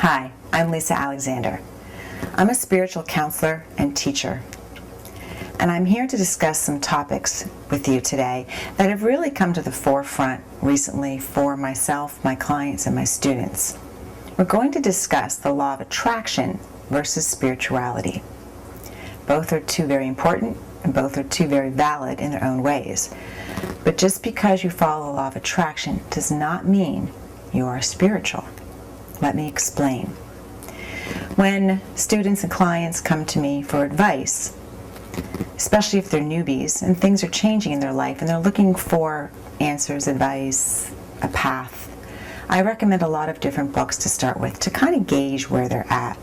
Hi, I'm Lisa Alexander. I'm a spiritual counselor and teacher, and I'm here to discuss some topics with you today that have really come to the forefront recently for myself, my clients, and my students. We're going to discuss the law of attraction versus spirituality. Both are two very important, and both are two very valid in their own ways. But just because you follow the law of attraction does not mean you are spiritual. Let me explain. When students and clients come to me for advice, especially if they're newbies and things are changing in their life and they're looking for answers, advice, a path, I recommend a lot of different books to start with to kind of gauge where they're at.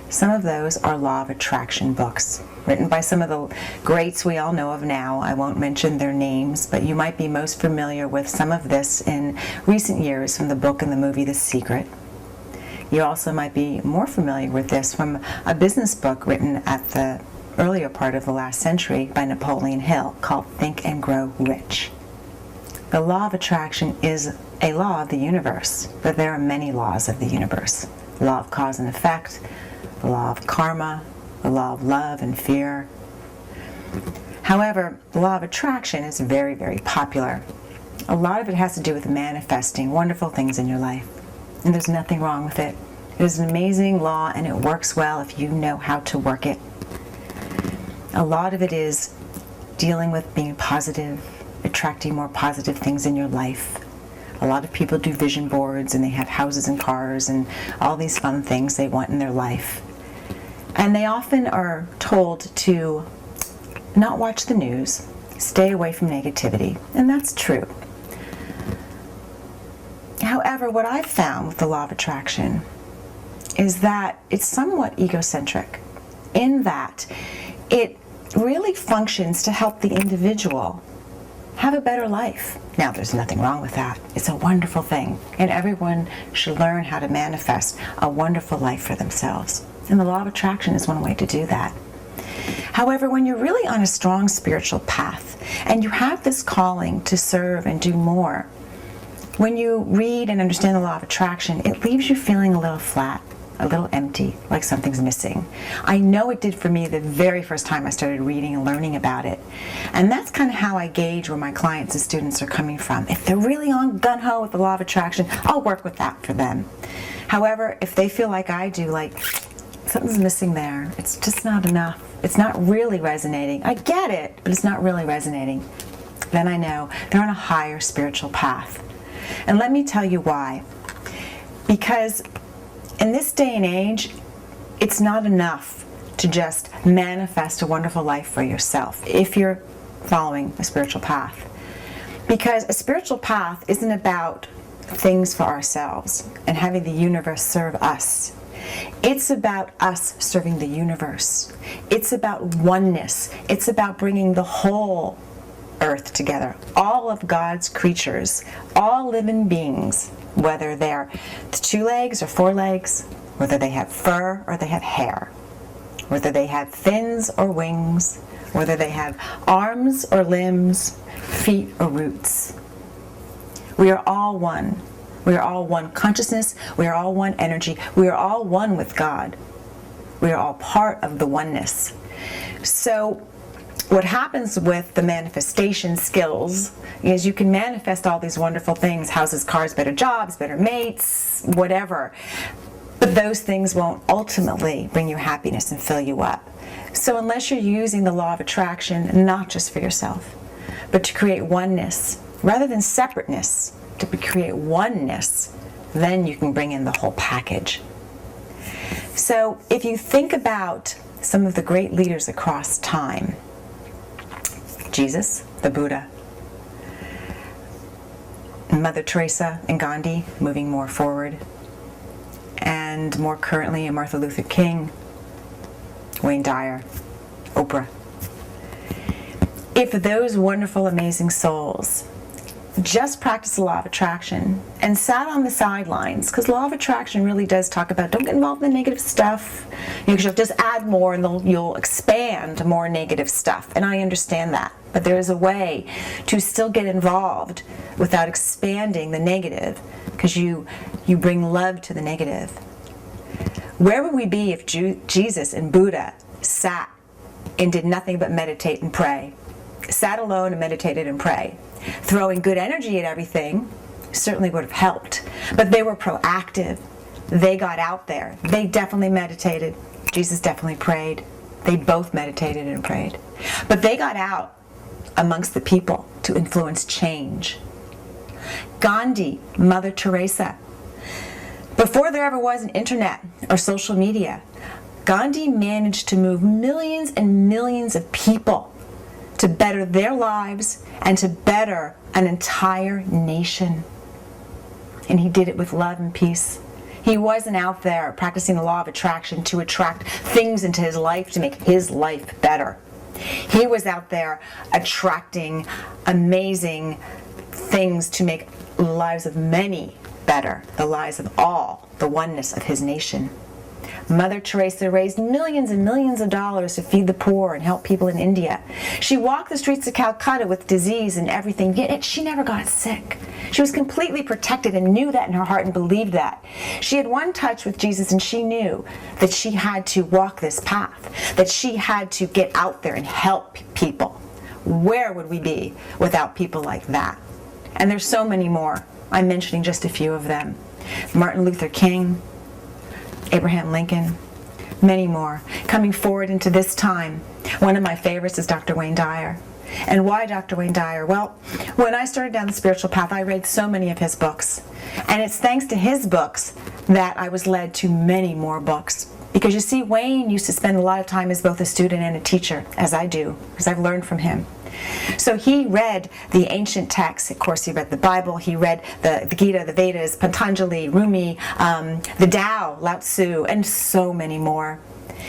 Some of those are law of attraction books, written by some of the greats we all know of now. I won't mention their names, but you might be most familiar with some of this in recent years from the book and the movie The Secret. You also might be more familiar with this from a business book written at the earlier part of the last century by Napoleon Hill called Think and Grow Rich. The law of attraction is a law of the universe, but there are many laws of the universe. The law of cause and effect, the law of karma, the law of love and fear. However, the law of attraction is very, very popular. A lot of it has to do with manifesting wonderful things in your life. And there's nothing wrong with it. It is an amazing law and it works well if you know how to work it. A lot of it is dealing with being positive, attracting more positive things in your life. A lot of people do vision boards and they have houses and cars and all these fun things they want in their life. And they often are told to not watch the news, stay away from negativity, and that's true. However, what I've found with the law of attraction is that it's somewhat egocentric in that it really functions to help the individual have a better life. Now, there's nothing wrong with that. It's a wonderful thing, and everyone should learn how to manifest a wonderful life for themselves. And the law of attraction is one way to do that. However, when you're really on a strong spiritual path and you have this calling to serve and do more, when you read and understand the law of attraction, it leaves you feeling a little flat, a little empty, like something's missing. I know it did for me the very first time I started reading and learning about it. And that's kind of how I gauge where my clients and students are coming from. If they're really on gung-ho with the law of attraction, I'll work with that for them. However, if they feel like I do, like something's missing there, it's just not enough, it's not really resonating, I get it, but it's not really resonating, then I know they're on a higher spiritual path. And let me tell you why. Because in this day and age, it's not enough to just manifest a wonderful life for yourself if you're following a spiritual path. Because a spiritual path isn't about things for ourselves and having the universe serve us. It's about us serving the universe. It's about oneness. It's about bringing the whole earth together, all of God's creatures, all living beings, whether they're 2 legs or 4 legs, whether they have fur or they have hair, whether they have fins or wings, whether they have arms or limbs, feet or roots. We are all one. We are all one consciousness. We are all one energy. We are all one with God. We are all part of the oneness. So what happens with the manifestation skills is you can manifest all these wonderful things, houses, cars, better jobs, better mates, whatever. But those things won't ultimately bring you happiness and fill you up. So unless you're using the law of attraction, not just for yourself, but to create oneness, rather than separateness, to create oneness, then you can bring in the whole package. So if you think about some of the great leaders across time, Jesus, the Buddha, Mother Teresa and Gandhi, moving more forward, and more currently Martin Luther King, Wayne Dyer, Oprah. If those wonderful, amazing souls just practiced the law of attraction and sat on the sidelines, because law of attraction really does talk about don't get involved in the negative stuff, because you'll just add more and you'll expand more negative stuff, and I understand that, but there is a way to still get involved without expanding the negative, because you bring love to the negative. Where would we be if Jesus and Buddha sat and did nothing but meditate and pray? Sat alone and meditated and pray. Throwing good energy at everything certainly would have helped. But they were proactive. They got out there. They definitely meditated. Jesus definitely prayed. They both meditated and prayed. But they got out amongst the people to influence change. Gandhi, Mother Teresa. Before there ever was an internet or social media, Gandhi managed to move millions and millions of people to better their lives and to better an entire nation. And he did it with love and peace. He wasn't out there practicing the law of attraction to attract things into his life to make his life better. He was out there attracting amazing things to make the lives of many better, the lives of all, the oneness of his nation. Mother Teresa raised millions and millions of dollars to feed the poor and help people in India. She walked the streets of Calcutta with disease and everything, yet she never got sick. She was completely protected and knew that in her heart and believed that. She had one touch with Jesus and she knew that she had to walk this path, that she had to get out there and help people. Where would we be without people like that? And there's so many more. I'm mentioning just a few of them. Martin Luther King, Abraham Lincoln, many more. Coming forward into this time, one of my favorites is Dr. Wayne Dyer. And why Dr. Wayne Dyer? Well, when I started down the spiritual path, I read so many of his books. And it's thanks to his books that I was led to many more books. Because you see, Wayne used to spend a lot of time as both a student and a teacher, as I do, because I've learned from him. So he read the ancient texts. Of course, he read the Bible. He read the Gita, the Vedas, Patanjali, Rumi, the Tao, Lao Tzu, and so many more.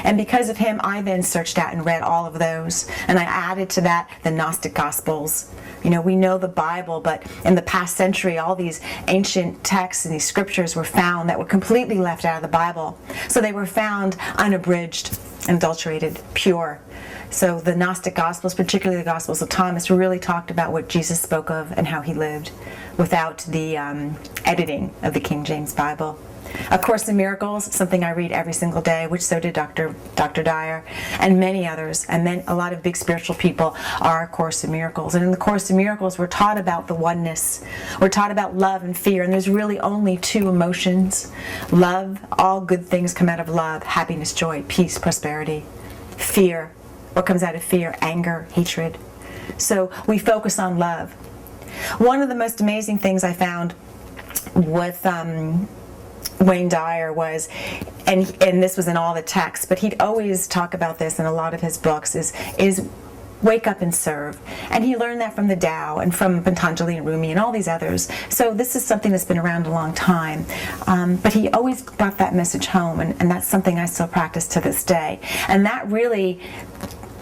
And because of him, I then searched out and read all of those. And I added to that the Gnostic Gospels. You know, we know the Bible, but in the past century, all these ancient texts and these scriptures were found that were completely left out of the Bible. So they were found unabridged, adulterated, pure. So the Gnostic Gospels, particularly the Gospels of Thomas, really talked about what Jesus spoke of and how he lived without the editing of the King James Bible. A Course in Miracles, something I read every single day, which so did Dr. Dyer, and many others. And then a lot of big spiritual people are A Course in Miracles. And in the Course in Miracles, we're taught about the oneness. We're taught about love and fear. And there's really only two emotions. Love, all good things come out of love. Happiness, joy, peace, prosperity. Fear, what comes out of fear? Anger, hatred. So we focus on love. One of the most amazing things I found with Wayne Dyer was, and this was in all the texts, but he'd always talk about this in a lot of his books, is wake up and serve. And he learned that from the Tao and from Patanjali and Rumi and all these others. So this is something that's been around a long time. But he always brought that message home, and that's something I still practice to this day. And that really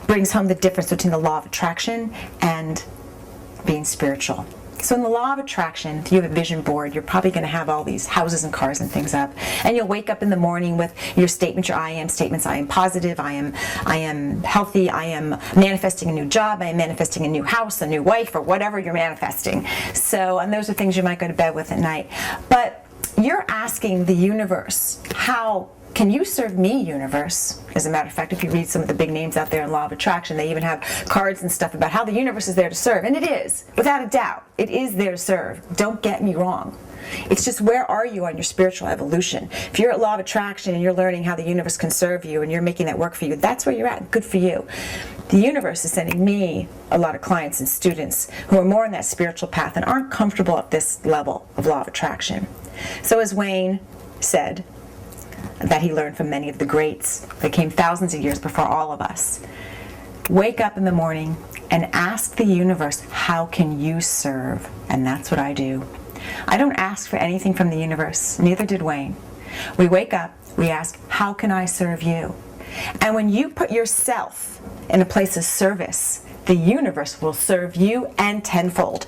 brings home the difference between the law of attraction and being spiritual. So in the law of attraction, if you have a vision board, you're probably going to have all these houses and cars and things up. And you'll wake up in the morning with your statements, your I am statements. I am positive, I am healthy, I am manifesting a new job, I am manifesting a new house, a new wife, or whatever you're manifesting. So, and those are things you might go to bed with at night. But you're asking the universe, how can you serve me, universe? As a matter of fact, if you read some of the big names out there in law of attraction, they even have cards and stuff about how the universe is there to serve. And it is, without a doubt. It is there to serve. Don't get me wrong. It's just, where are you on your spiritual evolution? If you're at law of attraction and you're learning how the universe can serve you and you're making that work for you, that's where you're at. Good for you. The universe is sending me a lot of clients and students who are more on that spiritual path and aren't comfortable at this level of law of attraction. So as Wayne said, that he learned from many of the greats that came thousands of years before all of us. Wake up in the morning and ask the universe, how can you serve? And that's what I do. I don't ask for anything from the universe, neither did Wayne. We wake up, we ask, how can I serve you? And when you put yourself in a place of service, the universe will serve you and tenfold.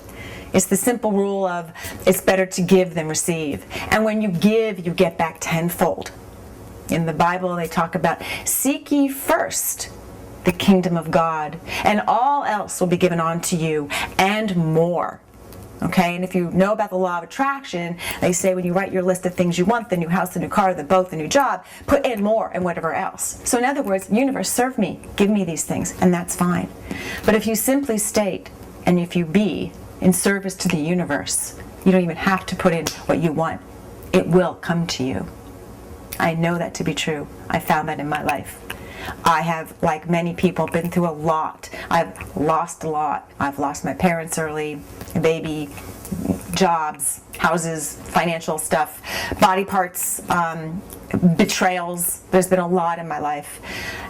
It's the simple rule of, it's better to give than receive. And when you give, you get back tenfold. In the Bible, they talk about, seek ye first the kingdom of God, and all else will be given unto you, and more. Okay, and if you know about the law of attraction, they say when you write your list of things you want, the new house, the new car, the boat, the new job, put in more and whatever else. So in other words, universe, serve me, give me these things, and that's fine. But if you simply state, and if you be in service to the universe, you don't even have to put in what you want. It will come to you. I know that to be true. I found that in my life. I have, like many people, been through a lot. I've lost a lot. I've lost my parents early, a baby, jobs, houses, financial stuff, body parts, betrayals. There's been a lot in my life.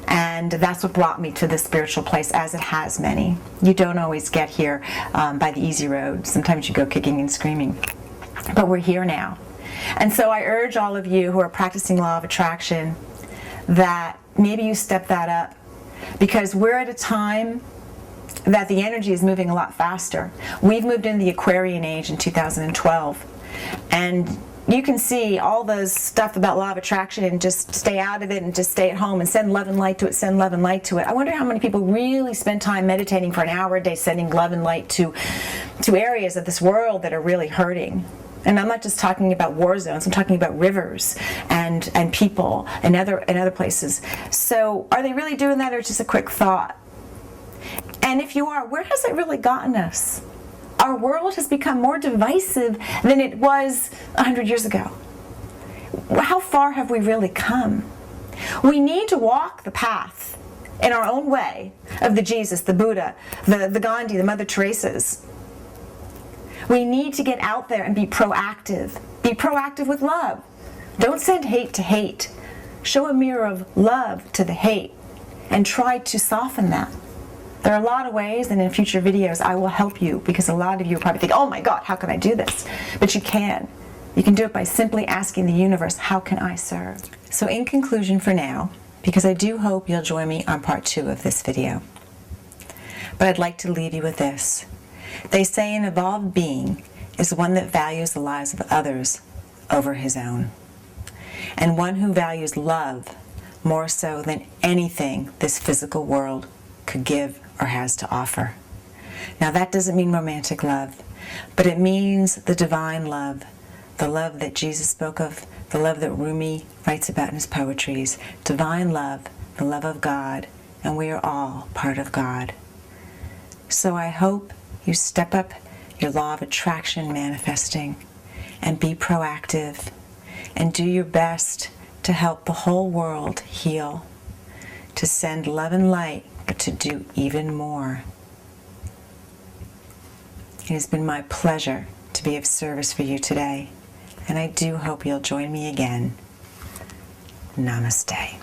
And that's what brought me to this spiritual place, as it has many. You don't always get here by the easy road. Sometimes you go kicking and screaming. But we're here now. And so I urge all of you who are practicing law of attraction that maybe you step that up, because we're at a time that the energy is moving a lot faster. We've moved into the Aquarian age in 2012, and you can see all this stuff about law of attraction and just stay out of it and just stay at home and send love and light to it, send love and light to it. I wonder how many people really spend time meditating for an hour a day, sending love and light to areas of this world that are really hurting. And I'm not just talking about war zones, I'm talking about rivers and people and other places. So are they really doing that, or just a quick thought? And if you are, where has it really gotten us? Our world has become more divisive than it was 100 years ago. How far have we really come? We need to walk the path in our own way of the Jesus, the Buddha, the Gandhi, the Mother Teresa's. We need to get out there and be proactive. Be proactive with love. Don't send hate to hate. Show a mirror of love to the hate and try to soften that. There are a lot of ways, and in future videos I will help you, because a lot of you probably think, oh my God, how can I do this? But you can. You can do it by simply asking the universe, how can I serve? So in conclusion for now, because I do hope you'll join me on part 2 of this video, but I'd like to leave you with this. They say an evolved being is one that values the lives of others over his own, and one who values love more so than anything this physical world could give or has to offer. Now that doesn't mean romantic love, but it means the divine love, the love that Jesus spoke of, the love that Rumi writes about in his poetries, divine love, the love of God, and we are all part of God. So I hope you step up your law of attraction manifesting and be proactive and do your best to help the whole world heal, to send love and light, but to do even more. It has been my pleasure to be of service for you today, and I do hope you'll join me again. Namaste.